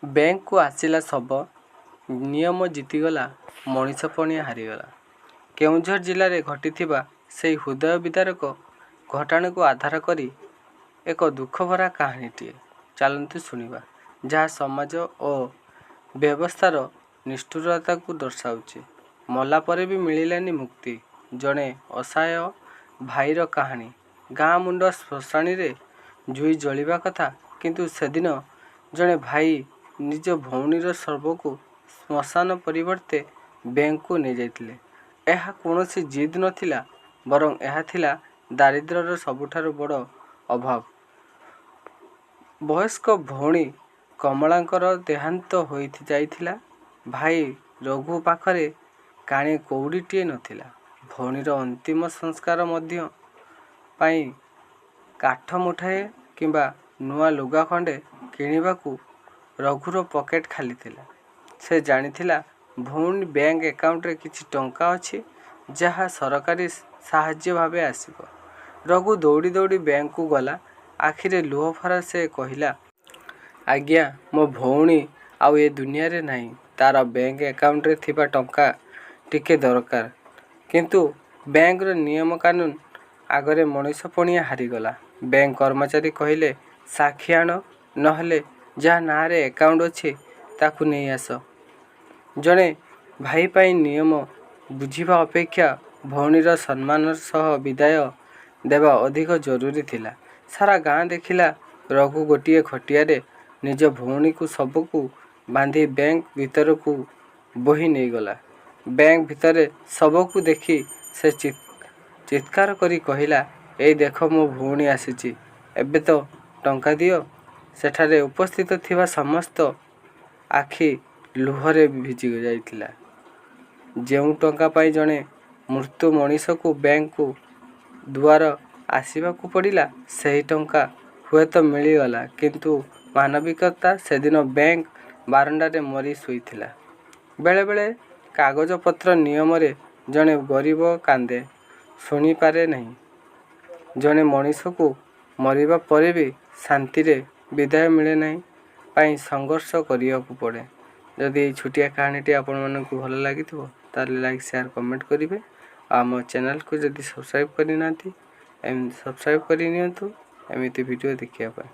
Bank को आसिला सब नियम जीतीगला मनीष पणिया हारीगला। केउझर जिले में घटिथिबा से हृदय विदारक घटना को आधार करी एक दुख भरा कहानीटीए चलतु शुणा जहाँ समाज और व्यवस्थार निष्ठुरता को दर्शाऊँच। मला परे भी मिललानी मुक्ति। जड़े असहाय भाईर कहानी। गाँ मुंड श्मशाणी रे जुई जलिबा कथा किंतु सेदिन जड़े भाई निज भौणीर शव को श्मशान परिवर्ते बैंक को नहीं जाइतिले। यह कौनसी जिद नथिला बरं यह थिला दारिद्र्यर सबुठारु बड़ अभाव। वयस्क भौणी कमलांकर देहांत हो जाइथिला। भाई रघु पाखरे काणी कौड़ीटीए नथिला। भौणीर अंतिम संस्कार मध्य पाई काठ मुठाए किंबा नुआ लुगा खंडे किणवाकू रघुर पकेट खाली थिला। से जानिथिला भौणी बैंक अकाउंट रे किछि टंका अछि जहाँ सरकारी साहाय्य भावे आसीबो। रघु दौड़ी दौड़ी बैंक को गला। आखिरे लुह फरा से कहिला, आज्ञा मो भौणी आउ ए दुनिया रे नाही। तार बैंक अकाउंट रे थिबा टंका टिके दरकार। किंतु बैंक रो नियम कानून आगरे मनीष पणिया हारीगला। बैंक कर्मचारी कहिले, साक्षी आण नहले जहाँ नारे अकाउंट अच्छे ताकू नहीं आस। जड़े भाई पाई नियम बुझिबा अपेक्षा भौणीर सम्मान सह विदाय देवा अधिक जरूरी थिला। सारा गाँ देखिला रघु गोटिए खटिया रे निज भौणी को सबको बांधी बैंक भीतर को बोही नहीं गला। बैंक भितर सबको देखी से चित्कार करी कहिला, ए देख मो भौणी आसीची, एबे तो टंका दियो। सेठारे उपस्थित थिबा समस्त आखि लुहरे भिजी जाइथिला। जेउ टंका पाई जड़े मृत्यु मनीष को बैंक को दुआर आसवा को पड़िला सही टंका हुए तो मिलगला किंतु मानविकता सेदिन बैंक बारंडारे मरी शोइथिला। बेले बेले कागज पत्र नियम रे जड़े गरीब कांदे शुणी पारे नहीं। जड़े मनीष को मरिबा परे भी शांति रे विदाय मिले नहीं पाई संघर्ष करिया को पड़े। जदि छोटिया कहानीटी आपण मानकु भल लागिथिबो ताले लाइक शेयर कमेंट करिवे। आम चैनल को जदि सब्सक्राइब करि नांती सब्सक्राइब करि नियंतु एमिति वीडियो देखिया पाए।